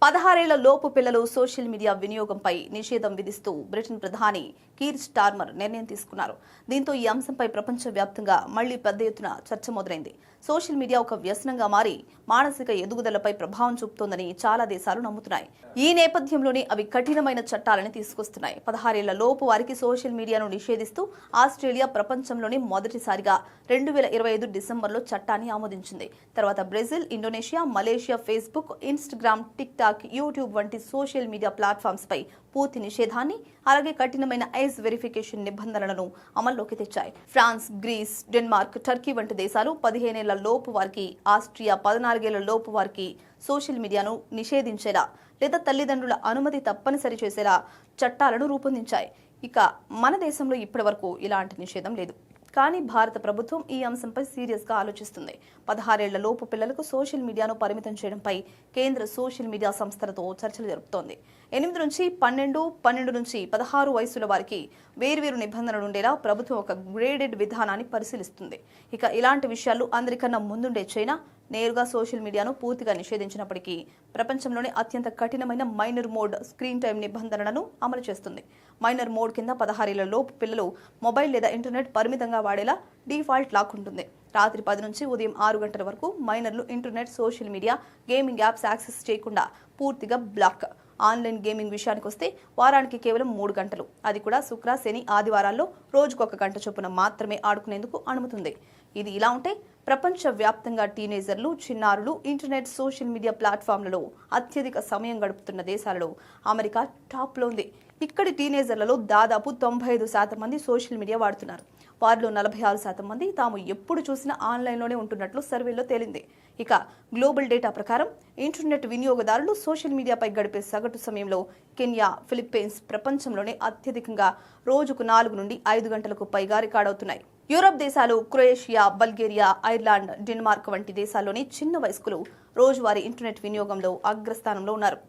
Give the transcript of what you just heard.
16 ఏళ్ల లోపు పిల్లలు సోషల్ మీడియా వినియోగంపై నిషేధం విధిస్తూ బ్రిటన్ ప్రధాని కీర్ స్టార్మర్ నిర్ణయం తీసుకున్నారు. దీంతో ఈ అంశంపై ప్రపంచవ్యాప్తంగా మళ్లీ పెద్ద ఎత్తున చర్చ మొదలైంది. సోషల్ మీడియా ఒక వ్యసనంగా మారి మానసిక ఎదుగుదలపై ప్రభావం చూపుతోందని చాలా దేశాలు నమ్ముతున్నాయి. ఈ నేపథ్యంలోనే అవి కఠినమైన చట్టాలను తీసుకొస్తున్నాయి. 16 ఏళ్ల లోపు వారికి సోషల్ మీడియాను నిషేధిస్తూ ఆస్ట్రేలియా ప్రపంచంలోనే మొదటిసారిగా 2025 డిసెంబర్లో చట్టాన్ని ఆమోదించింది. తర్వాత Brazil, Indonesia, Malaysia Facebook, Instagram, TikTok, YouTube వంటి సోషల్ మీడియా ప్లాట్ఫామ్స్ పై పూర్తి నిషేధాన్ని, అలాగే కఠినమైన ఐస్ వెరిఫికేషన్ నిబంధనలను అమల్లోకి తెచ్చాయి. ఫ్రాన్స్, గ్రీస్, డెన్మార్క్, టర్కీ వంటి దేశాలు 15 ఏళ్ల లోపు వారికి, ఆస్ట్రియా 14 ఏళ్ల లోపు వారికి సోషల్ మీడియాను నిషేధించేలా లేదా తల్లిదండ్రుల అనుమతి తప్పనిసరి చేసేలా చట్టాలను రూపొందించాయి. ఇక మన దేశంలో ఇప్పటివరకు ఇలాంటి నిషేధం లేదు. కానీ భారత ప్రభుత్వం ఈ అంశంపై సీరియస్గా ఆలోచిస్తుంది. 16 ఏళ్ల లోపు పిల్లలకు సోషల్ మీడియాను పరిమితం చేయడంపై కేంద్ర సోషల్ మీడియా సంస్థలతో చర్చలు జరుపుతోంది. 8 నుంచి 12, 12 నుంచి 16 వయసుల వారికి వేర్వేరు నిబంధనలు ఉండేలా ప్రభుత్వం ఒక గ్రేడెడ్ విధానాన్ని పరిశీలిస్తుంది. ఇక ఇలాంటి విషయాలు అందరికన్నా ముందుండే చైనా నేరుగా సోషల్ మీడియాను పూర్తిగా నిషేధించినప్పటికీ ప్రపంచంలోనే అత్యంత కఠినమైన మైనర్ మోడ్ స్క్రీన్ టైం నిబంధనలను అమలు చేస్తుంది. మైనర్ మోడ్ కింద 16 ఏళ్ల లోపు పిల్లలు మొబైల్ లేదా ఇంటర్నెట్ పరిమితంగా వాడేలా డిఫాల్ట్ లాక్ ఉంటుంది. రాత్రి 10 నుంచి ఉదయం 6 గంటల వరకు మైనర్లు internet, social media, gaming apps access చేయకుండా పూర్తిగా బ్లాక్. ఆన్లైన్ గేమింగ్ విషయానికి వస్తే వారానికి కేవలం 3 గంటలు, అది కూడా శుక్ర, శని, ఆదివారాల్లో రోజుకొక గంట చొప్పున మాత్రమే ఆడుకునేందుకు అనుమతుంది. ఇది ఇలా ఉంటే ప్రపంచవ్యాప్తంగా టీనేజర్లు, చిన్నారులు ఇంటర్నెట్, సోషల్ మీడియా ప్లాట్ఫామ్లలో అత్యధిక సమయం గడుపుతున్న దేశాలలో అమెరికా టాప్లో ఉంది. ఇక్కడి టీనేజర్లలో దాదాపు 95% మంది సోషల్ మీడియా వాడుతున్నారు. వారిలో 46% మంది తాము ఎప్పుడు చూసినా ఆన్లైన్లోనే ఉంటున్నట్లు సర్వేలో తేలింది. ఇక గ్లోబల్ డేటా ప్రకారం ఇంటర్నెట్ వినియోగదారులు సోషల్ మీడియాపై గడిపే సగటు సమయంలో కెన్యా, ఫిలిప్పీన్స్ ప్రపంచంలోనే అత్యధికంగా రోజుకు 4 నుండి 5 గంటలకు పైగా రికార్డవుతున్నాయి. యూరప్ దేశాలు, క్రొయేషియా, బల్గేరియా, ఐర్లాండ్, డెన్మార్క్ వంటి దేశాల్లోని చిన్న వయస్కులు రోజువారీ ఇంటర్నెట్ వినియోగంలో అగ్రస్థానంలో ఉన్నారు.